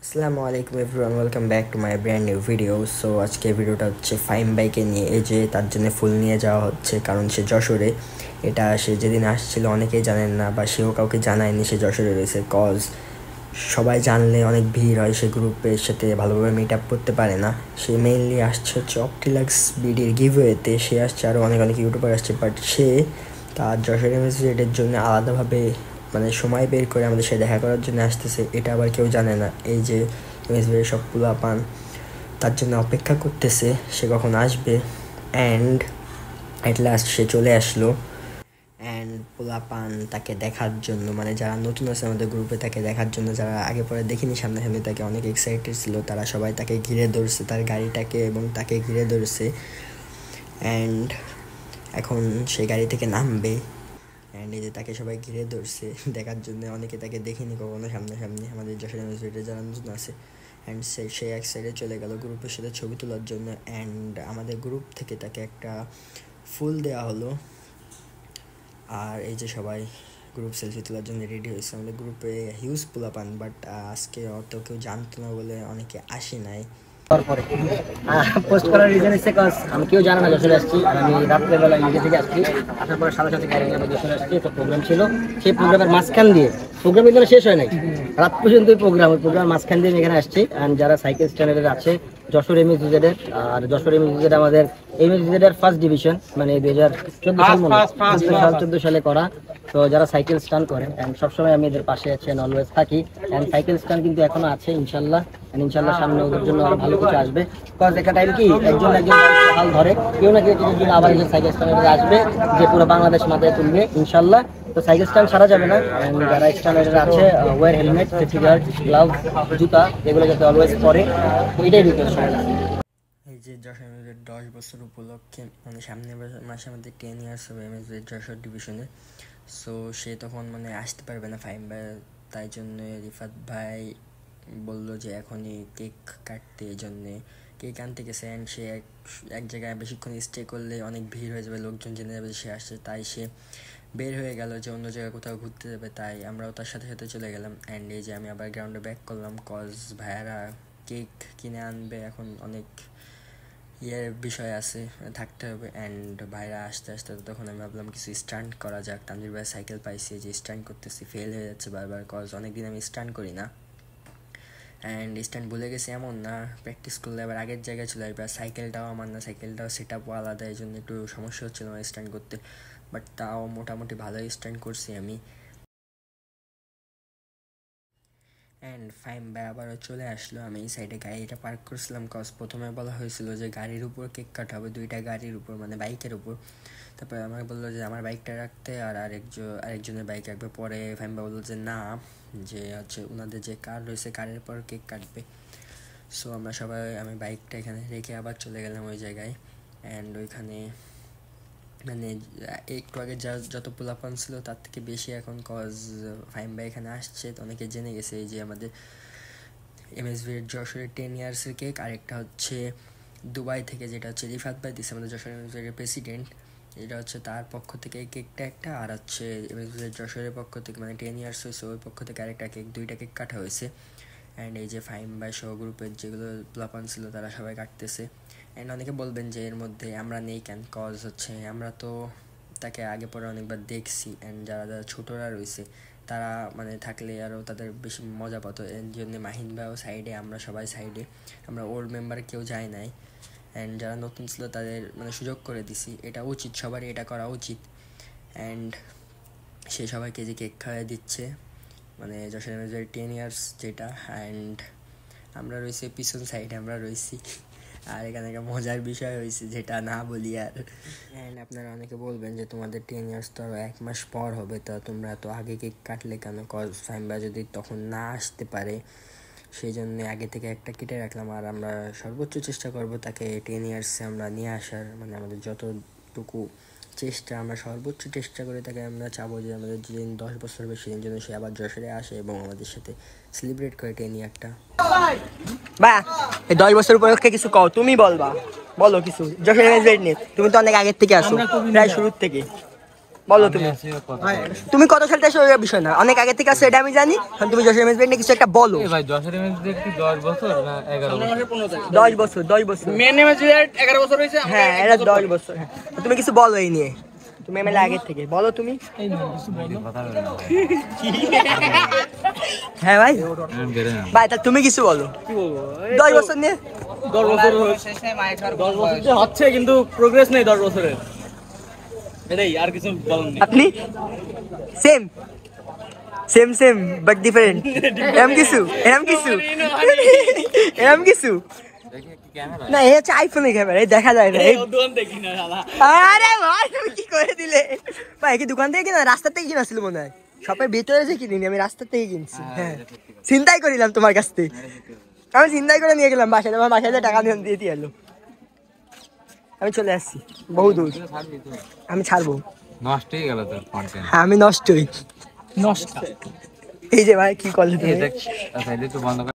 আসসালামু আলাইকুম everyone, welcome back to my brand new video. So আজকে ভিডিওটা হচ্ছে ফাইম বাইকে নিয়ে। এই যে তার জন্য ফুল নিয়ে যাওয়া হচ্ছে, কারণ সে যশোরে। এটা সে যেদিন আসছিল অনেকেই জানেন না, বা সেও কাউকে জানায়নি সে যশোরে রয়েছে। কজ সবাই জানলে অনেক ভিড় হয়, সে গ্রুপের সাথে ভালোভাবে মিট আপ করতে পারে না। সে মেইনলি আসছে হচ্ছে অপটিলাক্স বিডির গিভওয়েতে। সে আসছে, আরও অনেক ইউটিউবার আসছে, বাট সে তার যশোর এমএসভিডের জন্য আলাদাভাবে মানে সময় বের করে আমাদের সাথে দেখা করার জন্য আসতেছে। এটা আবার কেউ জানে না। এই যে এমএসভিডের সব পোলাপান তার জন্য অপেক্ষা করতেছে সে কখন আসবে। অ্যান্ড অ্যাট লাস্ট সে চলে আসলো। অ্যান্ড পোলাপান তাকে দেখার জন্য, মানে যারা নতুন আছে আমাদের গ্রুপে, তাকে দেখার জন্য, যারা আগে পরে দেখিনি সামনাসামনি, তাকে অনেক এক্সাইটেড ছিল। তারা সবাই তাকে ঘিরে ধরছে, তার গাড়িটাকে, এবং তাকে ঘিরে ধরছে। অ্যান্ড এখন সে গাড়ি থেকে নামবে। অ্যান্ড এই যে তাকে সবাই ঘিরে ধরছে দেখার জন্য। অনেকে তাকে দেখিনি কখনো সামনাসামনি, আমাদের যশোর ইউনিভার্সিটিতে যারা নতুন আছে। অ্যান্ড সে এক সাইডে চলে গেল গ্রুপের সাথে ছবি তোলার জন্য। অ্যান্ড আমাদের গ্রুপ থেকে তাকে একটা ফুল দেওয়া হলো। আর এই যে সবাই গ্রুপ সেলফি তোলার জন্য রেডি হয়েছে। আমাদের গ্রুপে হিউজ পোলাপান, বাট আজকে অত কেউ জানতো না বলে অনেকে আসে নাই। তারপরে পোস্ট করার রিজন হচ্ছে কজ আমি কেউ জানে না যশোরে আসছি। আর আমি রাত্রেবেলা ইন্ডিয়া থেকে আসছি, আসার পরে সাথে সাথে গাড়ি নিয়ে যশোরে আসছি। একটা প্রোগ্রাম ছিল, সেই প্রোগ্রামের মাঝখান দিয়ে, প্রোগ্রাম কিন্তু শেষ হয় নাই, রাত পর্যন্ত প্রোগ্রাম, ওই প্রোগ্রামের মাঝখান দিয়ে আমি এখানে আসছি। অ্যান্ড যারা সাইকেল স্ট্যান্ডার্ডের আছে যশোর এমএসভিজেডের, আর যশোর এমএসভিজেড আমাদের এমএসভিজেডের ফার্স্ট ডিভিশন, মানে 2014 সালে করা। তো যারা সাইকেল স্ট্যান্ড করে অ্যান্ড সবসময় আমি এদের পাশে আছি, অলওয়েজ থাকি। অ্যান্ড সাইকেল স্ট্যান্ড কিন্তু এখনো আছে ইনশাল্লাহ। ইনশাল্লাহ সামনে ওদের জন্য আরো ভালো কিছু আসবে। কজ একটা টাইম কি একজন হাল ধরে, কেউ না কেউ জন্য আবার সাইকেল স্ট্যান্ডার্ডে আসবে, যে পুরো বাংলাদেশ মাথায় তুলবে ইনশাল্লাহ। তো সাইকেল স্ট্যান্ড সারা যাবে না। যারা স্ট্যান্ডার্ডে আছে, wear helmet, safety guard, gloves, জুতা, এগুলো যাতে অলওয়েজ পরে, এটাই রিকোয়েস্ট। এই যে যশোর এমএসভির 10 বছর উপলক্ষে, মানে সামনের মাসে আমাদের 10 ইয়ার্স হবে এমএসভির যশোর ডিভিশনে। সো সে তখন মানে আসতে পারবে না ফাইম ভাই, তাই জন্য রিফাত ভাই বললো যে এখনই কেক কাটতে, এই জন্যে কেক আনতে গেছে। অ্যান্ড সে এক জায়গায় বেশিক্ষণ স্টে করলে অনেক ভিড় হয়ে যাবে, লোকজন জেনে যাবে সে আসছে। তাই সে বের হয়ে গেল যে অন্য জায়গায় কোথাও ঘুরতে যাবে। তাই আমরাও তার সাথে সাথে চলে গেলাম। অ্যান্ড এই যে আমি আবার গ্রাউন্ডে ব্যাক করলাম, কজ ভাইয়ারা কেক কিনে আনবে, এখন অনেক বিষয় আছে, থাকতে হবে। অ্যান্ড ভাইরা আসতে আসতে তখন আমি ভাবলাম কিছু স্টান্ট করা যাক। তানজির ভাই সাইকেল পাইছি, যে স্টান্ট করতেছি, ফেল হয়ে যাচ্ছে বারবার, কজ অনেকদিন আমি স্টান্ট করি না। অ্যান্ড স্ট্যান্ড ভুলে গেছি এমন না, প্র্যাকটিস করলে আবার আগের জায়গায় চলে আসবে। আর সাইকেলটাও আমার না, সাইকেলটাও সেট আপও আলাদা, এই জন্য একটু সমস্যা হচ্ছিলো আমার স্ট্যান্ড করতে। বাট তাও মোটামুটি ভালোই স্ট্যান্ড করছি আমি। অ্যান্ড ফাইম ভাই আবারও চলে আসলো। আমি এই সাইডে গাড়িটা পার্ক করছিলাম, কজ প্রথমে বলা হয়েছিল যে গাড়ির উপর কেক কাটা হবে, 2টা গাড়ির উপর, মানে বাইকের উপর। তারপরে আমাকে বললো যে আমার বাইকটা রাখতে, আর আরেকজনের বাইক রাখবে। পরে ফাইম ভাই বললো যে না, যে হচ্ছে ওনাদের যে কার রয়েছে, কারের পর কেক কাটবে। সো আমরা সবাই, আমি বাইকটা এখানে রেখে আবার চলে গেলাম ওই জায়গায়। অ্যান্ড ওইখানে মানে একটু আগে যত পোলাপান ছিল তার থেকে বেশি এখন, কজ ফাইম ভাই এখানে আসছে, তো অনেকে জেনে গেছে। এই যে আমাদের এমএসভির যশোরের 10 ইয়ার্সের কেক, আরেকটা হচ্ছে দুবাই থেকে, যেটা হচ্ছে রিফাত ভাই দিচ্ছে, আমাদের যশোর এমএসভির প্রেসিডেন্ট। এটা হচ্ছে তার পক্ষ থেকে এই কেকটা একটা, আর হচ্ছে এমএসভির যশোরের পক্ষ থেকে, মানে 10 ইয়ার্স হয়েছে ওই পক্ষ থেকে আরেকটা কেক, 2টা কেক কাটা হয়েছে। অ্যান্ড এই যে ফাইম বাই সহ গ্রুপের যেগুলো প্লাপান ছিল তারা সবাই কাটতেছে। অ্যান্ড অনেকে বলবেন যে এর মধ্যে আমরা নেই কেন, কজ হচ্ছে আমরা তো তাকে আগে পরে অনেকবার দেখছি। অ্যান্ড যারা যারা ছোটরা রয়েছে তারা মানে থাকলে আরও তাদের বেশি মজা পাতো। এর জন্য মাহিন ভাইও সাইডে, আমরা সবাই সাইডে, আমরা ওল্ড মেম্বার কেউ যায় নাই। অ্যান্ড যারা নতুন ছিল তাদের মানে সুযোগ করে দিছি, এটা উচিত, সবারই এটা করা উচিত। অ্যান্ড সে সবাইকে যে কেক খাওয়াই দিচ্ছে, মানে যশোর এমএসভির 10 ইয়ার্স যেটা। অ্যান্ড আমরা রয়েছি পিছন সাইডে, আমরা রয়েছি। আর এখানে একটা মজার বিষয় হয়েছে যেটা না বলি আর। অ্যান্ড আপনারা অনেকে বলবেন যে তোমাদের 10 ইয়ার্স তো আরও 1 মাস পর হবে, তা তোমরা তো আগে কেক কাটলে কেন? কজ ফাইমবা যদি তখন না আসতে পারে, সেই জন্যে আগে থেকে একটা কেটে রাখলাম। আর আমরা সর্বোচ্চ চেষ্টা করব তাকে 10 ইয়ার্সে আমরা নিয়ে আসার, মানে আমাদের যতটুকু চেষ্টা, আমরা সর্বোচ্চ চেষ্টা করে তাকে আমরা চাবো যে আমাদের যেদিন 10 বছর হবে সেদিন যেন সে আবার যশোরে আসে এবং আমাদের সাথে সেলিব্রেট করে 10 ইয়ারটা। বা এই 10 বছর উপলক্ষে কিছু কও, তুমি বলবা, বলো কিছু যশোর এমএসভিড নিয়ে। তুমি তো অনেক আগের থেকে আসো, প্রায় শুরুর থেকে। বলো তুমি কত খেলতে আসো ওই বিষয় না, অনেক আগে থেকে আসো এটা আমি জানি। এখন তুমি যশোর এমএস নিয়ে কিছু একটা বলো। ভাই যশোর এমএস কি 10 বছর না 11 বছর? 10 বছর মেন এমএস 11 বছর হয়েছে। হ্যাঁ এটা 10 বছর। তুমি কিছু বলো এই নিয়ে, তুমি এমএলএ আগে থেকে বলো তুমি। হ্যাঁ ভাই ভাই তা তুমি কিছু বলো। কি বলবো 10 বছর নিয়ে 10 বছর হচ্ছে কিন্তু প্রোগ্রেস নেই 10 বছরের, এটাই আর কিছু বলেন না আপনি। Same same same but different. এরম কিছু না, এই হচ্ছে আইফোনের ক্যামেরা, এই দেখা যায় না। দোকান দেখি না শালা। আরে ভাই তুমি কি করে দিলে ভাই? কি দোকান থেকে কিনা, রাস্তা থেকে কিনা ছিল মনে হয়। শপের ভিতরে যে কিনিনি, আমি রাস্তা থেকে কিনছি। হ্যাঁ চিন্তাই করিলাম তোমার কাছ থেকে, আমি চিন্তাই করে নিয়ে গেলাম বাসায়। আমার বাসায় টাকা দিয়ে এলো, আমি চলে আসছি বহু দূর। আমি ছাড়বো, নষ্ট হয়ে গেল তোর কন্টেন্ট। হ্যাঁ আমি নষ্ট হই। এই যে ভাই কি করলে তুমি? আচ্ছা এটা তো বন্ধ